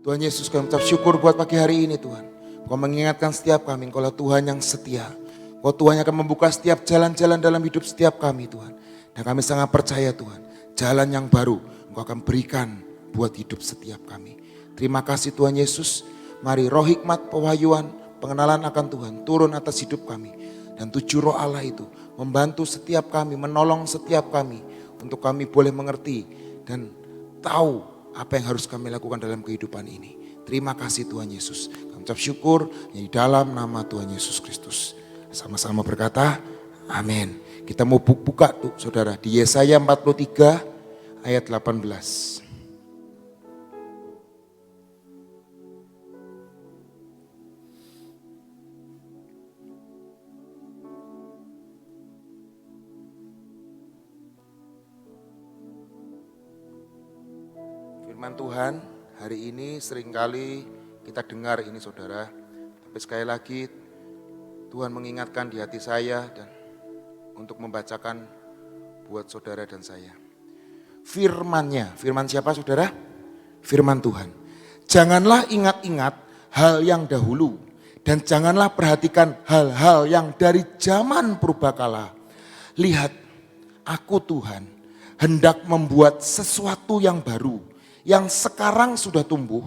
Tuhan Yesus, kami ucap syukur buat pagi hari ini Tuhan. Kau mengingatkan setiap kami, Engkaulah Tuhan yang setia. Kau Tuhan yang akan membuka setiap jalan-jalan dalam hidup setiap kami Tuhan. Dan kami sangat percaya Tuhan, jalan yang baru Engkau akan berikan buat hidup setiap kami. Terima kasih Tuhan Yesus. Mari roh hikmat, pewahyuan, pengenalan akan Tuhan turun atas hidup kami. Dan tujuh roh Allah itu membantu setiap kami, menolong setiap kami. Untuk kami boleh mengerti dan tahu apa yang harus kami lakukan dalam kehidupan ini. Terima kasih Tuhan Yesus. Kami ucap syukur di dalam nama Tuhan Yesus Kristus. Sama-sama berkata, amin. Kita mau buka tuh saudara di Yesaya 43 ayat 18. Firman Tuhan hari ini seringkali kita dengar ini saudara. Tapi sekali lagi Tuhan mengingatkan di hati saya dan untuk membacakan buat saudara dan saya. Firman-Nya, firman siapa saudara? Firman Tuhan. Janganlah ingat-ingat hal yang dahulu dan janganlah perhatikan hal-hal yang dari zaman purbakala. Lihat, aku Tuhan hendak membuat sesuatu yang baru, yang sekarang sudah tumbuh,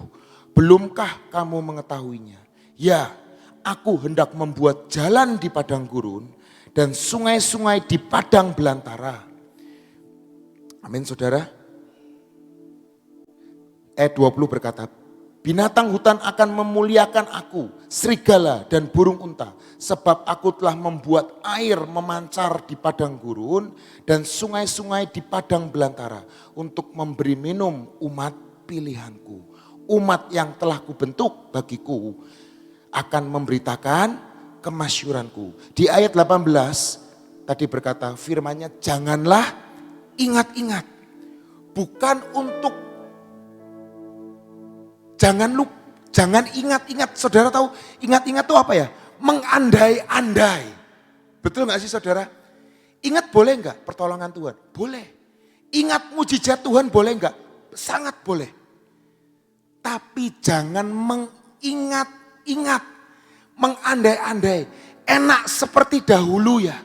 belumkah kamu mengetahuinya? Ya, aku hendak membuat jalan di padang gurun dan sungai-sungai di padang belantara. Amin saudara. Ayat 20 berkata, binatang hutan akan memuliakan aku, serigala dan burung unta. Sebab aku telah membuat air memancar di padang gurun dan sungai-sungai di padang belantara. Untuk memberi minum umat pilihanku. Umat yang telah kubentuk bagiku akan memberitakan kemasyuranku. Di ayat 18 tadi berkata firman-Nya, janganlah ingat-ingat. Bukan untuk jangan ingat-ingat. Saudara tahu ingat-ingat itu apa ya? Mengandai-andai. Betul gak sih saudara? Ingat boleh enggak pertolongan Tuhan? Boleh. Ingat mujizat Tuhan boleh enggak? Sangat boleh. Tapi jangan mengingat-ingat, mengandai-andai. Enak seperti dahulu ya.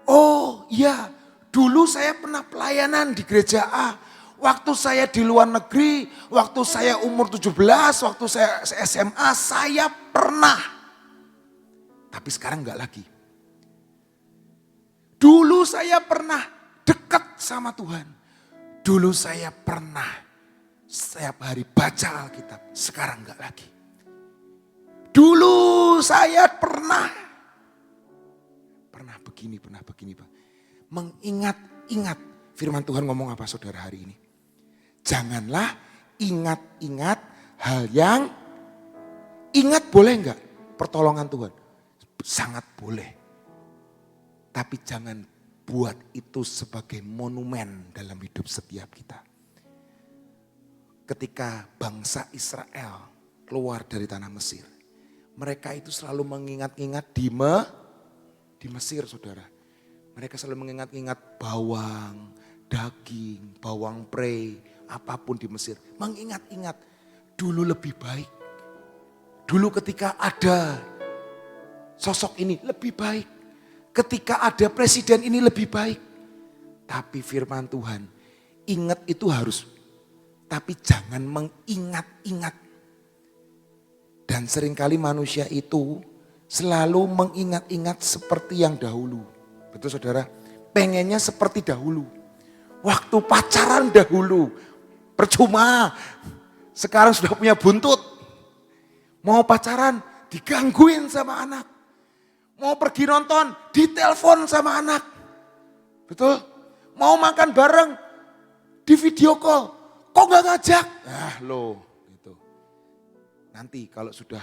Oh iya, dulu saya pernah pelayanan di gereja A. Waktu saya di luar negeri, waktu saya umur 17, waktu saya SMA, saya pernah. Tapi sekarang enggak lagi. Dulu saya pernah dekat sama Tuhan. Dulu saya pernah setiap hari baca Alkitab, sekarang enggak lagi. Dulu saya pernah begini. Mengingat-ingat. Firman Tuhan ngomong apa saudara hari ini? Janganlah ingat-ingat hal yang, ingat boleh enggak pertolongan Tuhan? Sangat boleh. Tapi jangan buat itu sebagai monumen dalam hidup setiap kita. Ketika bangsa Israel keluar dari tanah Mesir, mereka itu selalu mengingat-ingat di Mesir saudara. Mereka selalu mengingat-ingat bawang, daging, bawang pre, apapun di Mesir. Mengingat-ingat dulu lebih baik. Dulu ketika ada sosok ini lebih baik. Ketika ada presiden ini lebih baik. Tapi firman Tuhan, ingat itu harus. Tapi jangan mengingat-ingat. Dan seringkali manusia itu selalu mengingat-ingat seperti yang dahulu. Betul saudara? Pengennya seperti dahulu. Waktu pacaran dahulu. Percuma. Sekarang sudah punya buntut. Mau pacaran digangguin sama anak. Mau pergi nonton ditelepon sama anak. Betul? Mau makan bareng di video call. Kok gak ngajak? Gitu. Nanti kalau sudah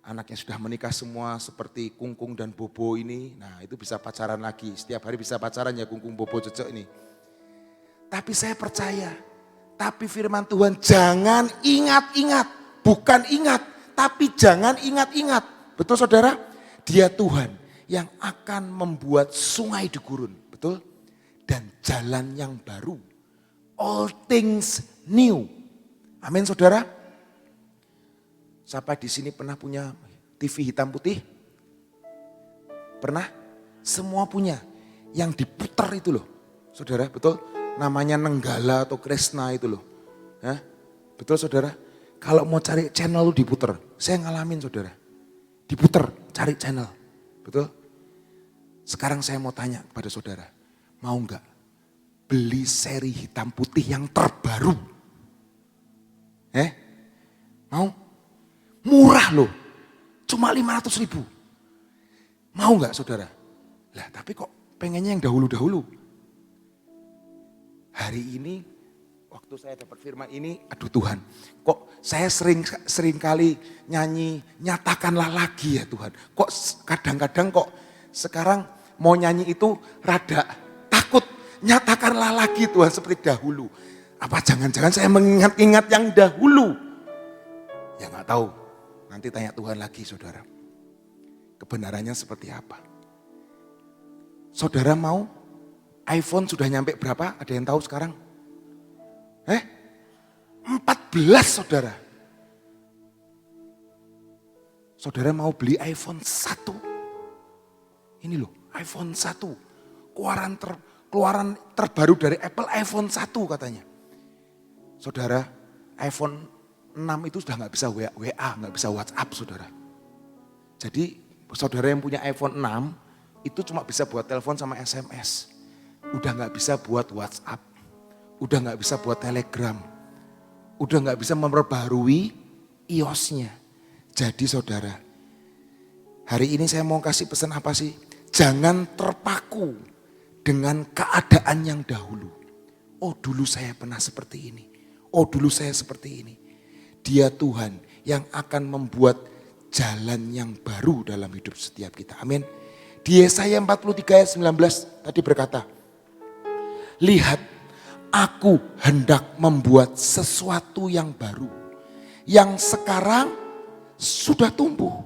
anaknya sudah menikah semua seperti Kungkung dan Bobo ini, nah itu bisa pacaran lagi. Setiap hari bisa pacaran ya Kungkung, Bobo, Cocok ini. Tapi saya percaya, tapi firman Tuhan jangan ingat-ingat. Bukan ingat, tapi jangan ingat-ingat. Betul saudara? Dia Tuhan yang akan membuat sungai di gurun. Betul? Dan jalan yang baru. All things new. Amin saudara. Siapa di sini pernah punya TV hitam putih? Pernah? Semua punya. Yang diputar itu loh. Saudara, betul? Namanya Nenggala atau Kresna itu loh. Hah? Betul saudara? Kalau mau cari channel lu diputar. Saya ngalamin saudara. Diputar, cari channel. Betul? Sekarang saya mau tanya kepada saudara. Mau enggak beli seri hitam putih yang terbaru? Mau? Murah loh. Cuma 500.000. Mau enggak saudara? Lah tapi kok pengennya yang dahulu-dahulu? Hari ini waktu saya dapat firman ini, aduh Tuhan, kok saya sering kali nyanyi, nyatakanlah lagi ya Tuhan. Kok kadang-kadang kok sekarang mau nyanyi itu rada takut, nyatakanlah lagi Tuhan seperti dahulu. Apa jangan-jangan saya mengingat-ingat yang dahulu? Ya gak tahu, nanti tanya Tuhan lagi saudara. Kebenarannya seperti apa? Saudara mau iPhone sudah nyampe berapa? Ada yang tahu sekarang? 14 saudara. Saudara mau beli iPhone 1. Ini loh, iPhone 1. Keluaran terbaru dari Apple iPhone 1 katanya. Saudara, iPhone 6 itu sudah gak bisa WA, gak bisa WhatsApp saudara. Jadi saudara yang punya iPhone 6 itu cuma bisa buat telepon sama SMS. Udah gak bisa buat WhatsApp. Udah gak bisa buat Telegram. Udah gak bisa memperbaharui iOS-nya. Jadi saudara, hari ini saya mau kasih pesan apa sih? Jangan terpaku dengan keadaan yang dahulu. Oh dulu saya pernah seperti ini. Oh dulu saya seperti ini. Dia Tuhan yang akan membuat jalan yang baru dalam hidup setiap kita. Amin. Di Yesaya 43 ayat 19 tadi berkata, lihat aku hendak membuat sesuatu yang baru. Yang sekarang sudah tumbuh.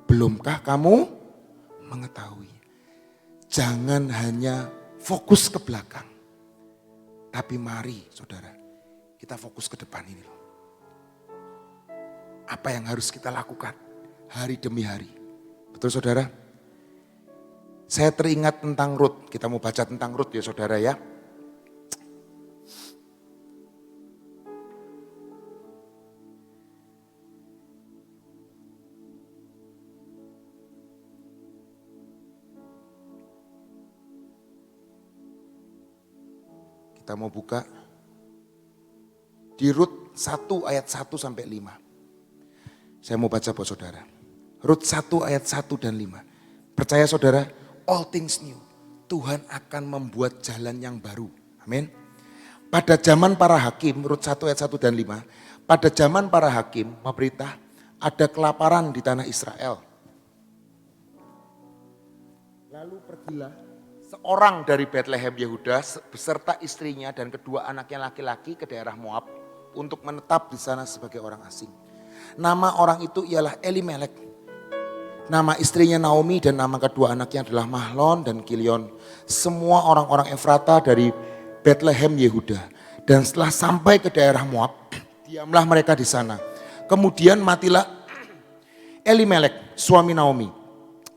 Belumkah kamu mengetahui? Jangan hanya fokus ke belakang. Tapi mari saudara, kita fokus ke depan ini loh. Apa yang harus kita lakukan hari demi hari. Betul saudara? Saya teringat tentang Rut. Kita mau baca tentang Rut ya saudara ya. Kita mau buka di Rut 1 ayat 1 sampai 5. Saya mau baca buat saudara. Rut 1 ayat 1 dan 5. Percaya saudara, all things new. Tuhan akan membuat jalan yang baru. Amin. Pada zaman para hakim, Rut 1 ayat 1 dan 5. Pada zaman para hakim, memberita ada kelaparan di tanah Israel. Lalu pergilah seorang dari Bethlehem Yehuda beserta istrinya dan kedua anaknya laki-laki ke daerah Moab untuk menetap di sana sebagai orang asing. Nama orang itu ialah Elimelek. Nama istrinya Naomi dan nama kedua anaknya adalah Mahlon dan Kilion. Semua orang-orang Efrata dari Bethlehem Yehuda. Dan setelah sampai ke daerah Moab, diamlah mereka di sana. Kemudian matilah Elimelek, suami Naomi.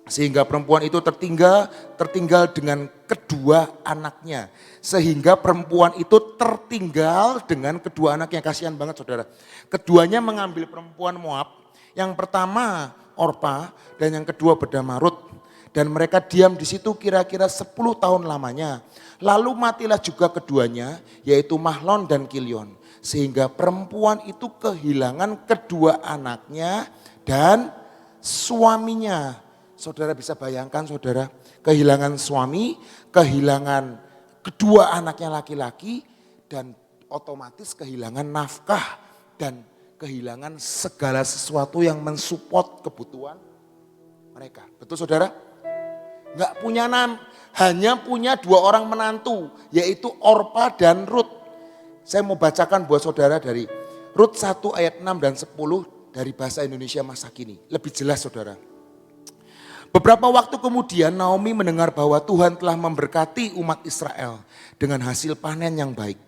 Sehingga perempuan itu tertinggal dengan kedua anaknya. Sehingga perempuan itu tertinggal dengan kedua anaknya. Kasihan banget saudara. Keduanya mengambil perempuan Moab. Yang pertama Orpa dan yang kedua bernama Rut. Dan mereka diam di situ kira-kira 10 tahun lamanya. Lalu matilah juga keduanya yaitu Mahlon dan Kilion. Sehingga perempuan itu kehilangan kedua anaknya dan suaminya. Saudara bisa bayangkan saudara, kehilangan suami, kehilangan kedua anaknya laki-laki, dan otomatis kehilangan nafkah dan kehilangan segala sesuatu yang mensupport kebutuhan mereka. Betul saudara? Enggak punya hanya punya dua orang menantu, yaitu Orpa dan Rut. Saya mau bacakan buat saudara dari Rut 1 ayat 6 dan 10 dari bahasa Indonesia masa kini. Lebih jelas saudara. Beberapa waktu kemudian Naomi mendengar bahwa Tuhan telah memberkati umat Israel dengan hasil panen yang baik.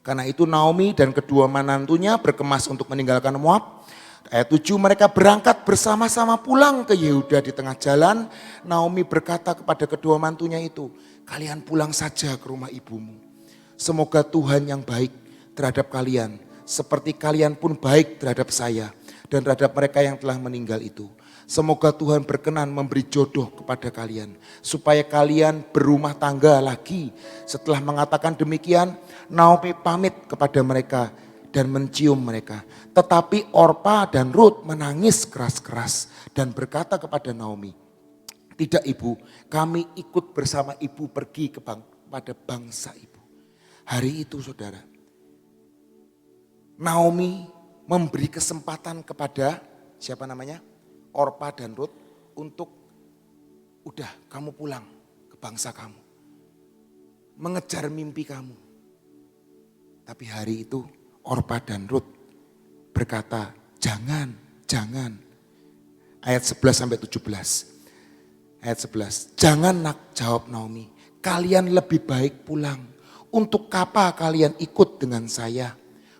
Karena itu Naomi dan kedua menantunya berkemas untuk meninggalkan Moab. Ayat 7, mereka berangkat bersama-sama pulang ke Yehuda. Di tengah jalan Naomi berkata kepada kedua mantunya itu, kalian pulang saja ke rumah ibumu. Semoga Tuhan yang baik terhadap kalian, seperti kalian pun baik terhadap saya dan terhadap mereka yang telah meninggal itu. Semoga Tuhan berkenan memberi jodoh kepada kalian, supaya kalian berumah tangga lagi. Setelah mengatakan demikian, Naomi pamit kepada mereka dan mencium mereka. Tetapi Orpa dan Rut menangis keras-keras dan berkata kepada Naomi, tidak ibu, kami ikut bersama ibu pergi kepada bangsa ibu. Hari itu saudara, Naomi memberi kesempatan kepada siapa namanya? Orpa dan Rut untuk udah kamu pulang ke bangsa kamu. Mengejar mimpi kamu. Tapi hari itu Orpa dan Rut berkata, jangan. Ayat 11 sampai 17. Ayat 11, jangan nak, jawab Naomi, kalian lebih baik pulang. Untuk apa kalian ikut dengan saya?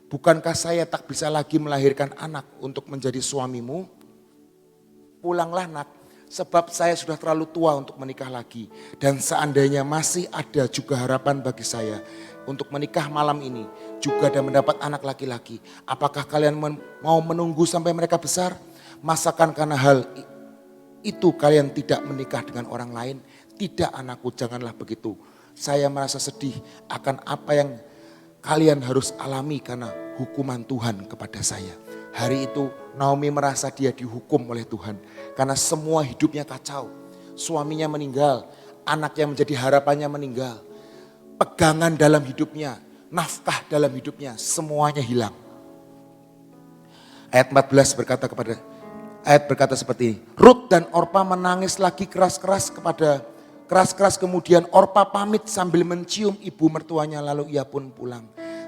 Bukankah saya tak bisa lagi melahirkan anak untuk menjadi suamimu? Pulanglah nak, sebab saya sudah terlalu tua untuk menikah lagi. Dan seandainya masih ada juga harapan bagi saya untuk menikah malam ini juga dan mendapat anak laki-laki. Apakah kalian mau menunggu sampai mereka besar? Masakan karena hal itu kalian tidak menikah dengan orang lain? Tidak anakku, janganlah begitu. Saya merasa sedih akan apa yang kalian harus alami karena hukuman Tuhan kepada saya. Hari itu Naomi merasa dia dihukum oleh Tuhan. Karena semua hidupnya kacau. Suaminya meninggal, anak yang menjadi harapannya meninggal. Pegangan dalam hidupnya, nafkah dalam hidupnya, semuanya hilang. Ayat 14 berkata seperti ini. Rut dan Orpa menangis lagi keras-keras kemudian Orpa pamit sambil mencium ibu mertuanya lalu ia pun pulang.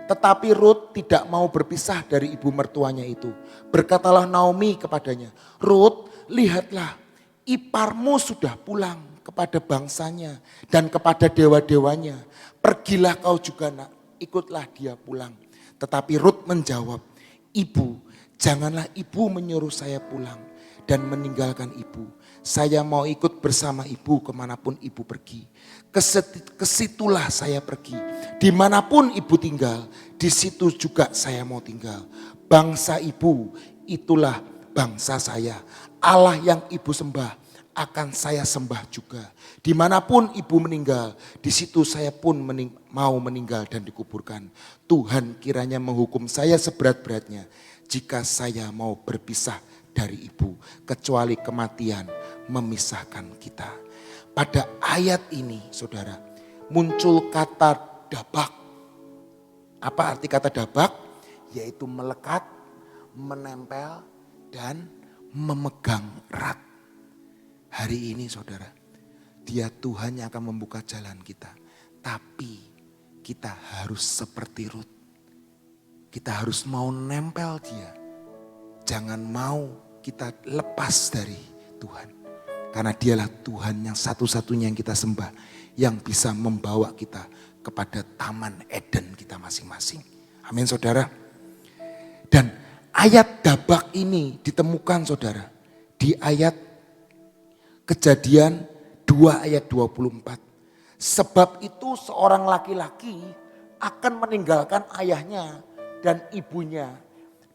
Tetapi Rut tidak mau berpisah dari ibu mertuanya itu. Berkatalah Naomi kepadanya, Rut, lihatlah iparmu sudah pulang kepada bangsanya dan kepada dewa-dewanya. Pergilah kau juga nak, ikutlah dia pulang. Tetapi Rut menjawab, ibu, janganlah ibu menyuruh saya pulang dan meninggalkan ibu. Saya mau ikut bersama ibu kemanapun ibu pergi. Kesitulah saya pergi. Dimanapun ibu tinggal, di situ juga saya mau tinggal. Bangsa ibu, itulah bangsa saya. Allah yang ibu sembah, akan saya sembah juga. Dimanapun ibu meninggal, di situ saya pun mau meninggal dan dikuburkan. Tuhan kiranya menghukum saya seberat-beratnya jika saya mau berpisah dari ibu, kecuali kematian memisahkan kita. Pada ayat ini saudara, muncul kata dabak. Apa arti kata dabak? Yaitu melekat, menempel, dan memegang erat. Hari ini saudara, dia Tuhan yang akan membuka jalan kita. Tapi kita harus seperti Rut. Kita harus mau nempel dia. Jangan mau kita lepas dari Tuhan. Karena dialah Tuhan yang satu-satunya yang kita sembah. Yang bisa membawa kita kepada taman Eden kita masing-masing. Amin saudara. Dan ayat dabak ini ditemukan saudara. Di ayat Kejadian 2 ayat 24. Sebab itu seorang laki-laki akan meninggalkan ayahnya dan ibunya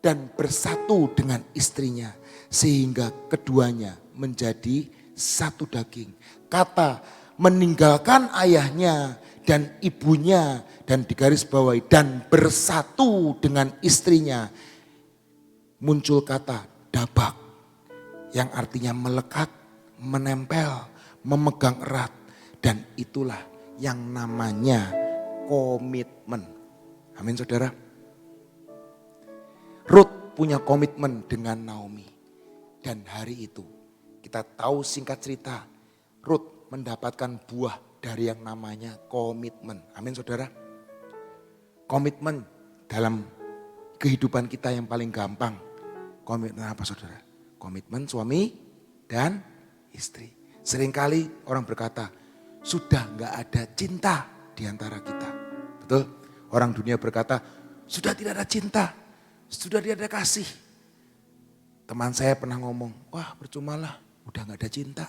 dan bersatu dengan istrinya sehingga keduanya menjadi satu daging. Kata meninggalkan ayahnya dan ibunya dan digarisbawahi dan bersatu dengan istrinya, muncul kata dabak yang artinya melekat, menempel, memegang erat, dan itulah yang namanya komitmen. Amin saudara. Rut punya komitmen dengan Naomi. Dan hari itu kita tahu singkat cerita, Rut mendapatkan buah dari yang namanya komitmen. Amin saudara. Komitmen dalam kehidupan kita yang paling gampang. Komitmen apa saudara? Komitmen suami dan istri. Seringkali orang berkata, sudah gak ada cinta di antara kita. Betul? Orang dunia berkata, sudah tidak ada cinta, sudah tidak ada kasih. Teman saya pernah ngomong, wah percumalah, udah gak ada cinta.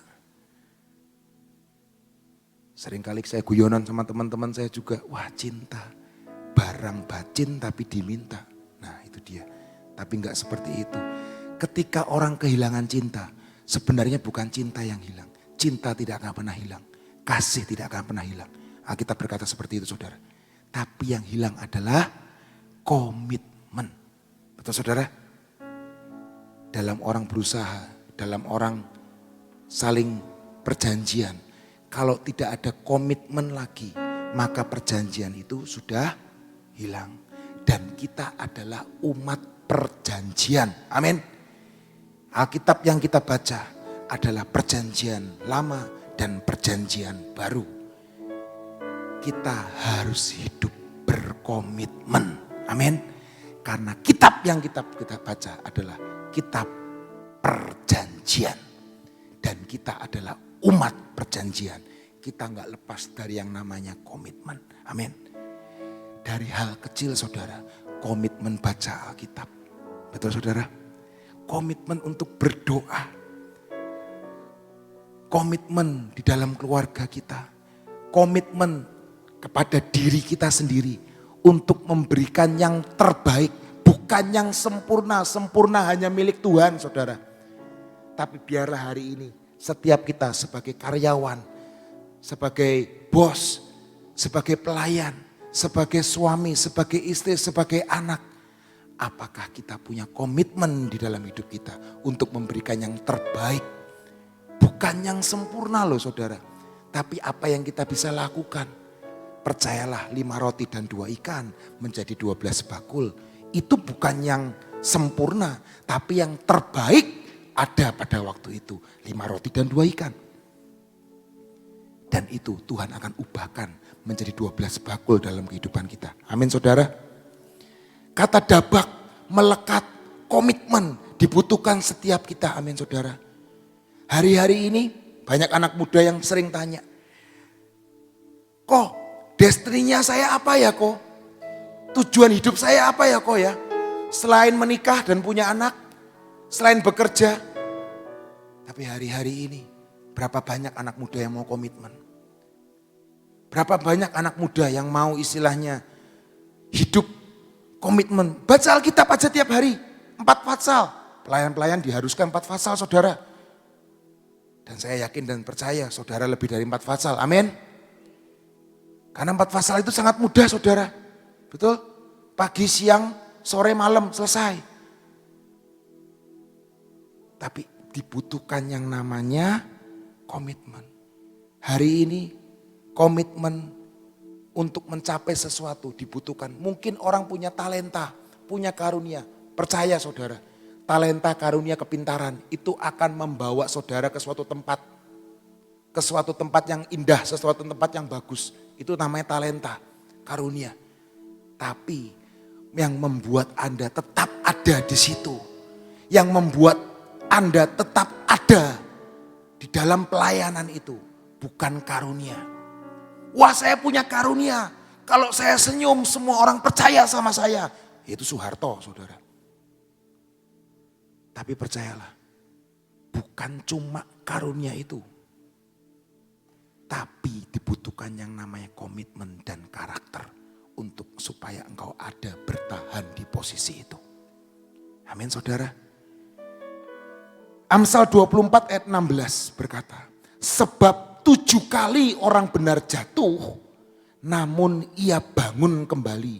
Seringkali saya guyonan sama teman-teman saya juga, wah cinta, barang bacin tapi diminta. Nah itu dia, tapi gak seperti itu. Ketika orang kehilangan cinta, sebenarnya bukan cinta yang hilang. Cinta tidak akan pernah hilang, kasih tidak akan pernah hilang. Alkitab berkata seperti itu saudara. Tapi yang hilang adalah komitmen. Betul saudara? Dalam orang berusaha, dalam orang saling perjanjian. Kalau tidak ada komitmen lagi, maka perjanjian itu sudah hilang. Dan kita adalah umat perjanjian. Amin. Alkitab yang kita baca adalah perjanjian lama dan perjanjian baru. Kita harus hidup berkomitmen. Amin. Karena kitab yang kita baca adalah kitab perjanjian. Dan kita adalah umat perjanjian. Kita enggak lepas dari yang namanya komitmen. Amin. Dari hal kecil saudara, komitmen baca Alkitab. Betul saudara? Komitmen untuk berdoa. Komitmen di dalam keluarga kita. Komitmen kepada diri kita sendiri. Untuk memberikan yang terbaik. Bukan yang sempurna. Sempurna hanya milik Tuhan saudara. Tapi biarlah hari ini setiap kita sebagai karyawan. Sebagai bos. Sebagai pelayan. Sebagai suami. Sebagai istri. Sebagai anak. Apakah kita punya komitmen di dalam hidup kita untuk memberikan yang terbaik. Bukan yang sempurna loh saudara. Tapi apa yang kita bisa lakukan. Percayalah 5 roti dan 2 ikan menjadi 12 bakul. Itu bukan yang sempurna. Tapi yang terbaik ada pada waktu itu. 5 roti dan 2 ikan. Dan itu Tuhan akan ubahkan menjadi 12 bakul dalam kehidupan kita. Amin saudara. Kata dabak, melekat, komitmen dibutuhkan setiap kita. Amin saudara. Hari-hari ini banyak anak muda yang sering tanya. Kok destininya saya apa ya kok? Tujuan hidup saya apa ya kok ya? Selain menikah dan punya anak. Selain bekerja. Tapi hari-hari ini berapa banyak anak muda yang mau komitmen? Berapa banyak anak muda yang mau istilahnya hidup komitmen, baca Alkitab aja tiap hari, 4 pasal. Pelayan-pelayan diharuskan 4 pasal saudara. Dan saya yakin dan percaya saudara lebih dari 4 pasal, amin. Karena 4 pasal itu sangat mudah saudara. Betul? Pagi, siang, sore, malam, selesai. Tapi dibutuhkan yang namanya komitmen. Hari ini komitmen untuk mencapai sesuatu dibutuhkan. Mungkin orang punya talenta, punya karunia. Percaya saudara, talenta, karunia, kepintaran itu akan membawa saudara ke suatu tempat. Ke suatu tempat yang indah, sesuatu tempat yang bagus. Itu namanya talenta, karunia. Tapi yang membuat Anda tetap ada di situ. Yang membuat Anda tetap ada di dalam pelayanan itu. Bukan karunia. Wah saya punya karunia. Kalau saya senyum semua orang percaya sama saya. Itu Soeharto saudara. Tapi percayalah. Bukan cuma karunia itu. Tapi dibutuhkan yang namanya komitmen dan karakter. Untuk supaya engkau ada bertahan di posisi itu. Amin saudara. Amsal 24 ayat 16 berkata. Sebab 7 kali orang benar jatuh, namun ia bangun kembali.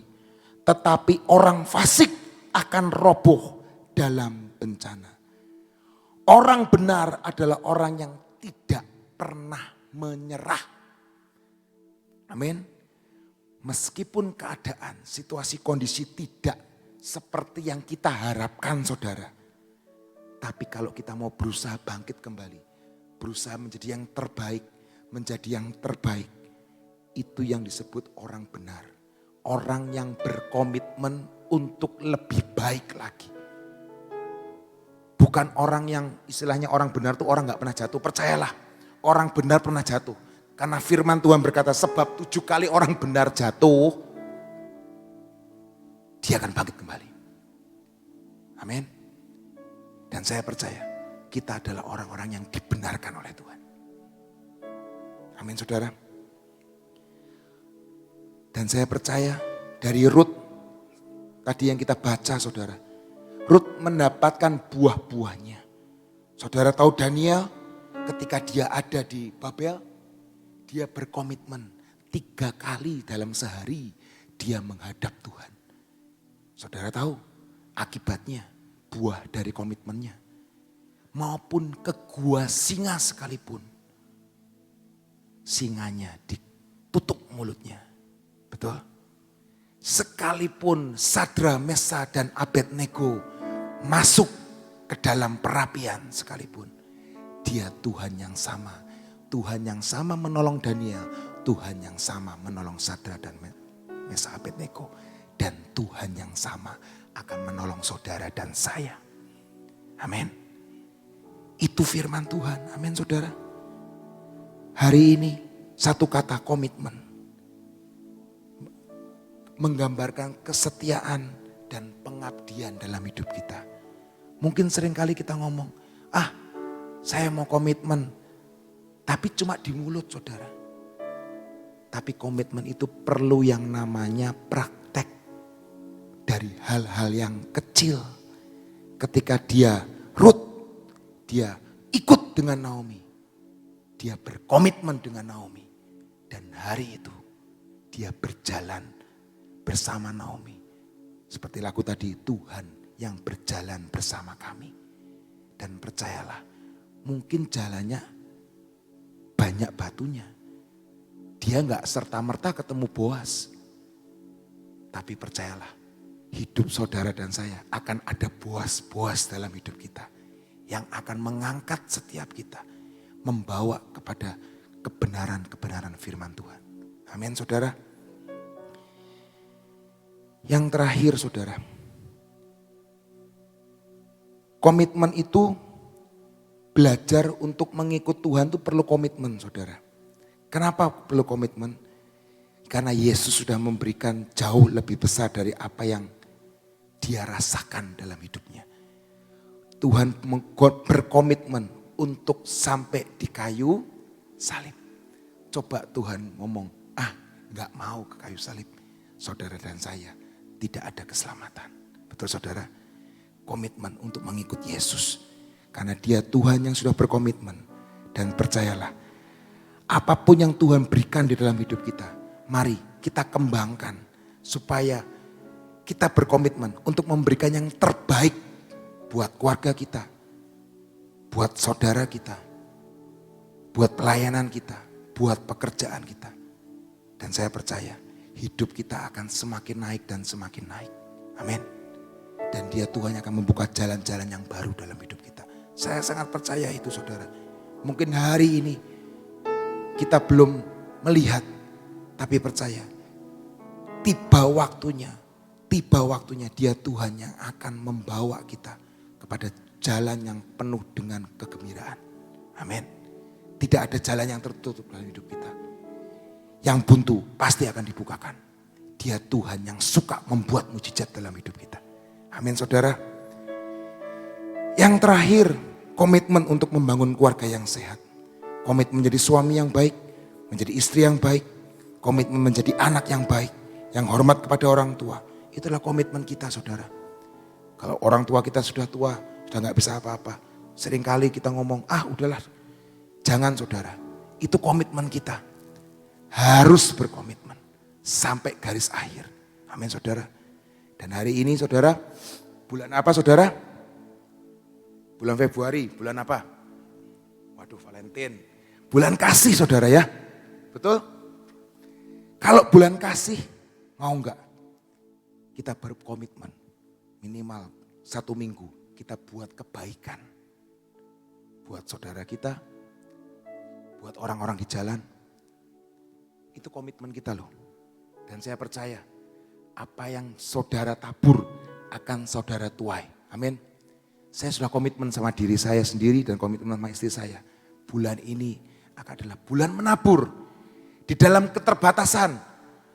Tetapi orang fasik akan roboh dalam bencana. Orang benar adalah orang yang tidak pernah menyerah. Amin. Meskipun keadaan, situasi, kondisi tidak seperti yang kita harapkan saudara. Tapi kalau kita mau berusaha bangkit kembali, berusaha menjadi yang terbaik, menjadi yang terbaik. Itu yang disebut orang benar. Orang yang berkomitmen untuk lebih baik lagi. Bukan orang yang istilahnya orang benar tuh orang gak pernah jatuh. Percayalah orang benar pernah jatuh. Karena firman Tuhan berkata sebab 7 kali orang benar jatuh. dia akan bangkit kembali. Amin. Dan saya percaya kita adalah orang-orang yang dibenarkan oleh Tuhan. Amin saudara. Dan saya percaya dari Rut tadi yang kita baca saudara. Rut mendapatkan buah-buahnya. Saudara tahu Daniel ketika dia ada di Babel, dia berkomitmen 3 kali dalam sehari dia menghadap Tuhan. Saudara tahu akibatnya buah dari komitmennya. Maupun ke gua singa sekalipun, singanya ditutup mulutnya. Betul? Sekalipun Sadra, Mesa dan Abednego masuk ke dalam perapian sekalipun, dia Tuhan yang sama. Tuhan yang sama menolong Daniel, Tuhan yang sama menolong Sadra dan Mesa Abednego. Dan Tuhan yang sama akan menolong saudara dan saya. Amin. Itu firman Tuhan. Amin saudara. Hari ini satu kata komitmen. Menggambarkan kesetiaan dan pengabdian dalam hidup kita. Mungkin seringkali kita ngomong, saya mau komitmen. Tapi cuma di mulut saudara. Tapi komitmen itu perlu yang namanya praktek. Dari hal-hal yang kecil. Ketika dia dia ikut dengan Naomi. Dia berkomitmen dengan Naomi. Dan hari itu dia berjalan bersama Naomi. Seperti lagu tadi, Tuhan yang berjalan bersama kami. Dan percayalah, mungkin jalannya banyak batunya. Dia gak serta-merta ketemu Boas. Tapi percayalah, hidup saudara dan saya akan ada Boas-Boas dalam hidup kita. Yang akan mengangkat setiap kita. Membawa kepada kebenaran-kebenaran firman Tuhan. Amin saudara. Yang terakhir saudara. Komitmen itu belajar untuk mengikut Tuhan itu perlu komitmen saudara. Kenapa perlu komitmen? Karena Yesus sudah memberikan jauh lebih besar dari apa yang dia rasakan dalam hidupnya. Tuhan berkomitmen untuk sampai di kayu salib. Coba Tuhan ngomong, gak mau ke kayu salib. Saudara dan saya tidak ada keselamatan. Betul saudara? Komitmen untuk mengikut Yesus. Karena dia Tuhan yang sudah berkomitmen. Dan percayalah, apapun yang Tuhan berikan di dalam hidup kita, mari kita kembangkan. Supaya kita berkomitmen untuk memberikan yang terbaik buat keluarga kita. Buat saudara kita. Buat pelayanan kita. Buat pekerjaan kita. Dan saya percaya hidup kita akan semakin naik dan semakin naik. Amin. Dan dia Tuhan yang akan membuka jalan-jalan yang baru dalam hidup kita. Saya sangat percaya itu saudara. Mungkin hari ini kita belum melihat. Tapi percaya. Tiba waktunya dia Tuhan yang akan membawa kita kepada jalan yang penuh dengan kegembiraan. Amin. Tidak ada jalan yang tertutup dalam hidup kita. Yang buntu pasti akan dibukakan. Dia Tuhan yang suka membuat mujizat dalam hidup kita. Amin saudara. Yang terakhir, komitmen untuk membangun keluarga yang sehat. Komitmen menjadi suami yang baik, menjadi istri yang baik, komitmen menjadi anak yang baik, yang hormat kepada orang tua. Itulah komitmen kita saudara. Kalau orang tua kita sudah tua, sudah gak bisa apa-apa. Seringkali kita ngomong, udahlah. Jangan saudara, itu komitmen kita. Harus berkomitmen sampai garis akhir. Amin saudara. Dan hari ini saudara, bulan apa saudara? Bulan Februari, bulan apa? Waduh, Valentine. Bulan kasih saudara ya. Betul? Kalau bulan kasih, mau enggak? Kita berkomitmen minimal 1 minggu kita buat kebaikan. Buat saudara kita, buat orang-orang di jalan. Itu komitmen kita loh. Dan saya percaya apa yang saudara tabur akan saudara tuai. Amin. Saya sudah komitmen sama diri saya sendiri dan komitmen sama istri saya. Bulan ini adalah bulan menabur. Di dalam keterbatasan.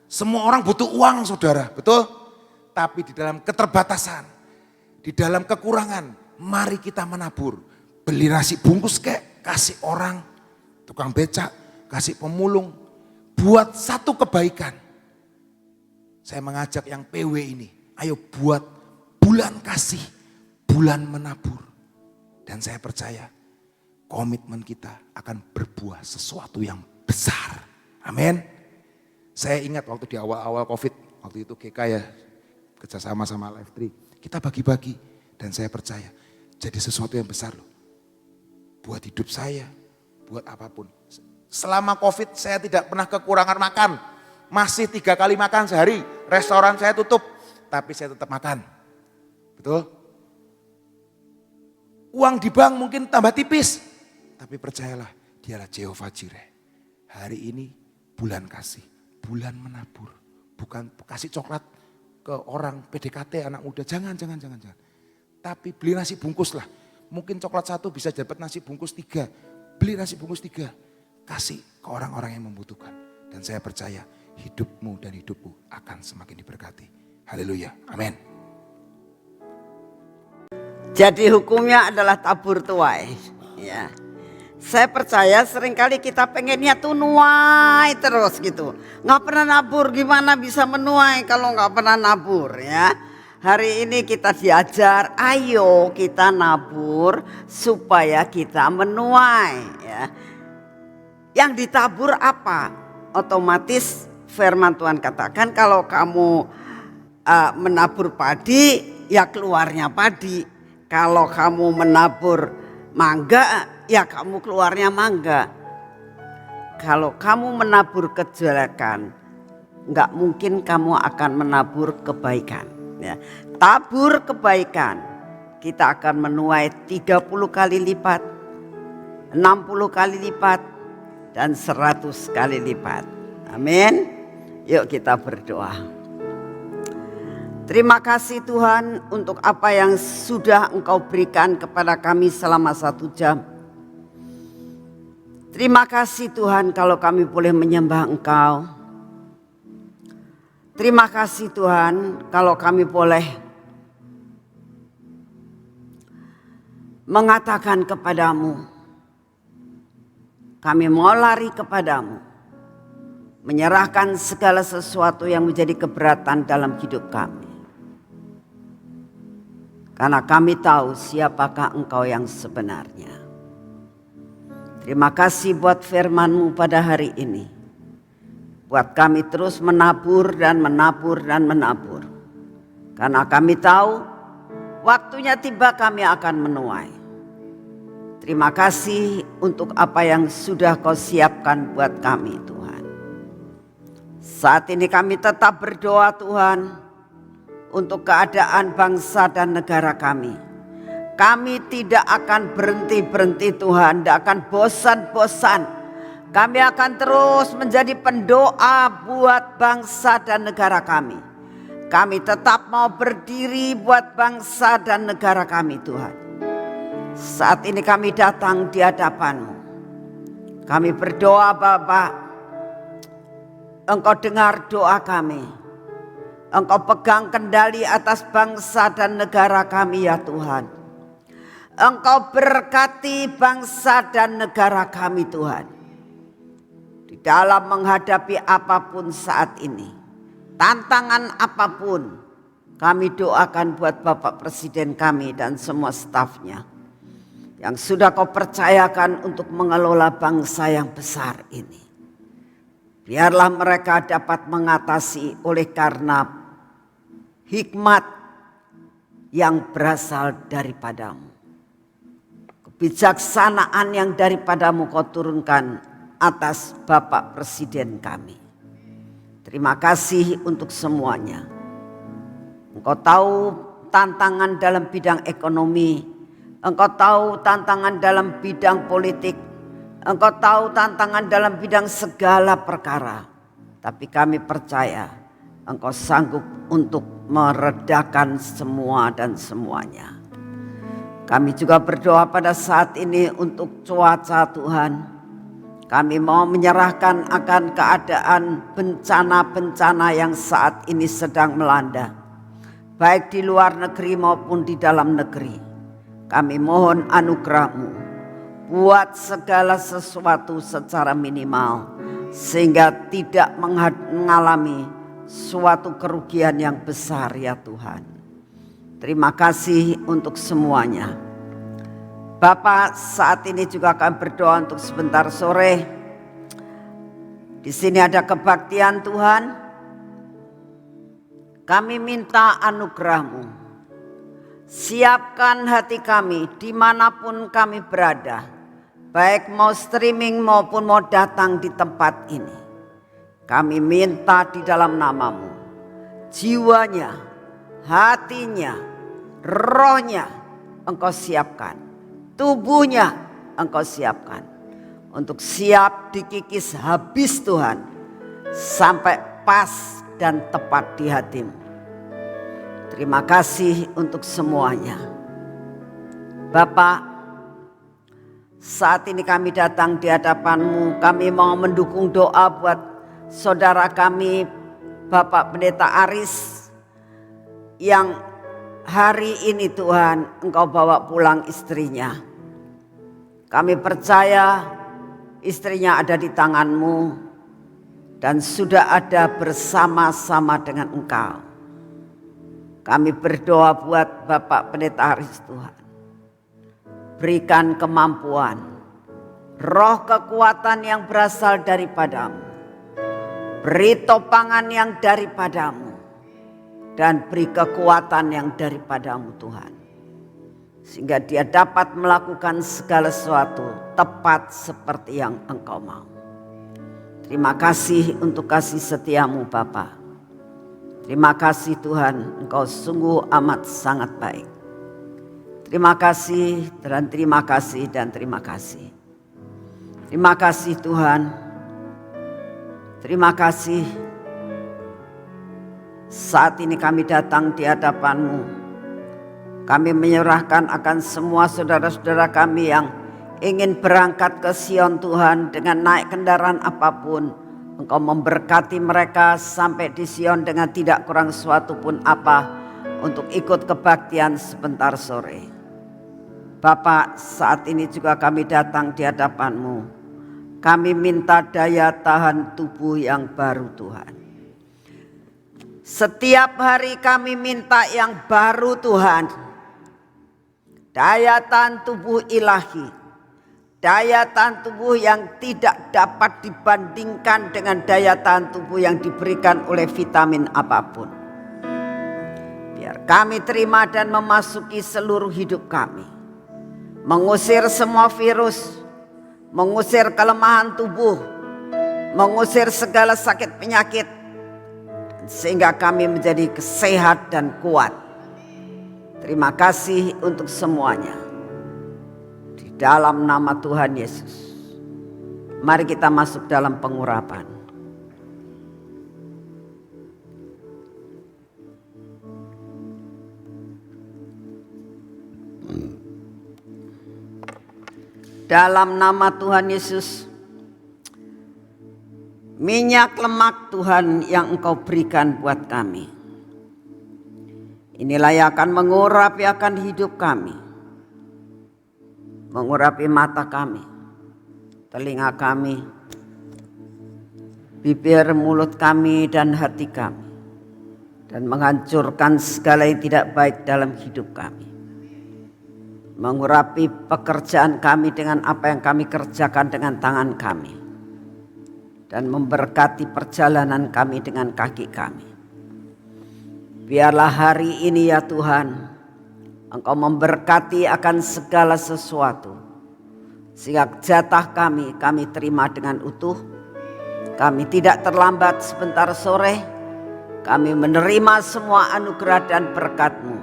Semua orang butuh uang saudara, betul? Tapi di dalam keterbatasan, di dalam kekurangan, mari kita menabur. Beli nasi bungkus kek, kasih orang, tukang becak, kasih pemulung. Buat satu kebaikan. Saya mengajak yang PW ini, ayo buat bulan kasih, bulan menabur. Dan saya percaya komitmen kita akan berbuah sesuatu yang besar. Amin. Saya ingat waktu di awal-awal COVID, waktu itu GK ya kerjasama sama Live3. Kita bagi-bagi dan saya percaya jadi sesuatu yang besar loh. Buat hidup saya, buat apapun. Selama COVID saya tidak pernah kekurangan makan. Masih 3 kali makan sehari. Restoran saya tutup, tapi saya tetap makan. Betul? Uang di bank mungkin tambah tipis. Tapi percayalah, dialah Jehovah Jireh. Hari ini bulan kasih, bulan menabur. Bukan kasih coklat ke orang PDKT anak muda. Jangan. Tapi beli nasi bungkus lah. Mungkin coklat 1 bisa dapat nasi bungkus 3. Beli nasi bungkus 3. Kasih ke orang-orang yang membutuhkan. Dan saya percaya hidupmu dan hidupku akan semakin diberkati. Haleluya. Amin. Jadi hukumnya adalah tabur tuai. Ya. Saya percaya seringkali kita pengennya tuh nuai terus gitu. Nggak pernah nabur, gimana bisa menuai kalau nggak pernah nabur ya. Hari ini kita diajar, ayo kita nabur supaya kita menuai ya. Yang ditabur apa? Otomatis firman Tuhan katakan kalau kamu menabur padi ya keluarnya padi. Kalau kamu menabur mangga ya kamu keluarnya mangga. Kalau kamu menabur kejelekan enggak mungkin kamu akan menabur kebaikan ya. Tabur kebaikan kita akan menuai 30 kali lipat, 60 kali lipat dan 100 kali lipat. Amin. Yuk kita berdoa. Terima kasih Tuhan untuk apa yang sudah Engkau berikan kepada kami selama 1 jam. Terima kasih Tuhan kalau kami boleh menyembah Engkau. Terima kasih Tuhan kalau kami boleh mengatakan kepadamu, kami mau lari kepadamu, menyerahkan segala sesuatu yang menjadi keberatan dalam hidup kami. Karena kami tahu siapakah Engkau yang sebenarnya. Terima kasih buat firman-Mu pada hari ini. Buat kami terus menabur dan menabur dan menabur. Karena kami tahu waktunya tiba kami akan menuai. Terima kasih untuk apa yang sudah Kau siapkan buat kami Tuhan. Saat ini kami tetap berdoa Tuhan untuk keadaan bangsa dan negara kami. Kami tidak akan berhenti-berhenti Tuhan, tidak akan bosan-bosan. Kami akan terus menjadi pendoa buat bangsa dan negara kami. Kami tetap mau berdiri buat bangsa dan negara kami Tuhan. Saat ini kami datang di hadapan-Mu. Kami berdoa Bapa, Engkau dengar doa kami. Engkau pegang kendali atas bangsa dan negara kami ya Tuhan. Engkau berkati bangsa dan negara kami Tuhan. Di dalam menghadapi apapun saat ini, tantangan apapun, kami doakan buat Bapak Presiden kami dan semua stafnya. Yang sudah Kau percayakan untuk mengelola bangsa yang besar ini. Biarlah mereka dapat mengatasi oleh karena hikmat yang berasal daripadamu. Kebijaksanaan yang daripadamu Kau turunkan atas Bapak Presiden kami. Terima kasih untuk semuanya. Engkau tahu tantangan dalam bidang ekonomi. Engkau tahu tantangan dalam bidang politik. Engkau tahu tantangan dalam bidang segala perkara. Tapi kami percaya Engkau sanggup untuk meredakan semua dan semuanya. Kami juga berdoa pada saat ini untuk cuaca Tuhan. Kami mau menyerahkan akan keadaan bencana-bencana yang saat ini sedang melanda. baik di luar negeri maupun di dalam negeri. Kami mohon anugerah-Mu buat segala sesuatu secara minimal, sehingga tidak mengalami suatu kerugian yang besar ya Tuhan. Terima kasih untuk semuanya. Bapak, saat ini juga akan berdoa untuk sebentar sore. Di sini ada kebaktian Tuhan. Kami minta anugerah-Mu. Siapkan hati kami dimanapun kami berada. Baik mau streaming maupun mau datang di tempat ini. Kami minta di dalam nama-Mu. Jiwanya, hatinya, rohnya Engkau siapkan. Tubuhnya Engkau siapkan. Untuk siap dikikis habis Tuhan. Sampai pas dan tepat di hati-Mu. Terima kasih untuk semuanya. Bapak, saat ini kami datang di hadapan-Mu. Kami mau mendukung doa buat saudara kami, Bapak Pendeta Aris, yang hari ini Tuhan Engkau bawa pulang istrinya. Kami percaya istrinya ada di tangan-Mu dan sudah ada bersama-sama dengan Engkau. Kami berdoa buat Bapak Pendeta Aris Tuhan. Berikan kemampuan, roh kekuatan yang berasal daripada-Mu. Beri topangan yang daripada-Mu. Dan beri kekuatan yang daripada-Mu Tuhan. Sehingga dia dapat melakukan segala sesuatu tepat seperti yang Engkau mau. Terima kasih untuk kasih setia-Mu Bapa. Terima kasih Tuhan, Engkau sungguh amat sangat baik. Terima kasih dan terima kasih dan terima kasih. Terima kasih Tuhan. Terima kasih. Saat ini kami datang di hadapan-Mu. Kami menyerahkan akan semua saudara-saudara kami yang ingin berangkat ke Sion Tuhan dengan naik kendaraan apapun. Engkau memberkati mereka sampai di Sion dengan tidak kurang suatu pun apa untuk ikut kebaktian sebentar sore. Bapak, saat ini juga kami datang di hadapan-Mu. Kami minta daya tahan tubuh yang baru Tuhan. Setiap hari kami minta yang baru Tuhan. Daya tahan tubuh ilahi. Daya tahan tubuh yang tidak dapat dibandingkan dengan daya tahan tubuh yang diberikan oleh vitamin apapun. Biar kami terima dan memasuki seluruh hidup kami. Mengusir semua virus. Mengusir kelemahan tubuh. Mengusir segala sakit penyakit. Sehingga kami menjadi sehat dan kuat. Terima kasih untuk semuanya. Di dalam nama Tuhan Yesus. Mari kita masuk dalam pengurapan. Dalam nama Tuhan Yesus. Minyak lemak Tuhan yang Engkau berikan buat kami. Inilah yang akan mengurapi akan hidup kami. Mengurapi mata kami, telinga kami, bibir, mulut kami dan hati kami. Dan menghancurkan segala yang tidak baik dalam hidup kami. Mengurapi pekerjaan kami dengan apa yang kami kerjakan dengan tangan kami. Dan memberkati perjalanan kami dengan kaki kami. Biarlah hari ini ya Tuhan, Engkau memberkati akan segala sesuatu. Sehingga jatah kami terima dengan utuh. Kami tidak terlambat sebentar sore. Kami menerima semua anugerah dan berkat-Mu.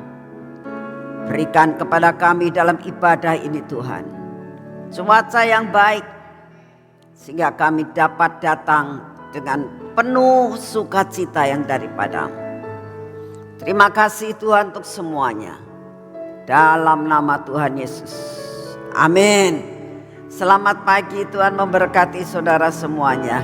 Berikan kepada kami dalam ibadah ini Tuhan. Cuaca yang baik. Sehingga kami dapat datang dengan penuh sukacita yang daripada-Mu. Terima kasih Tuhan untuk semuanya. Dalam nama Tuhan Yesus. Amin. Selamat pagi, Tuhan memberkati saudara semuanya.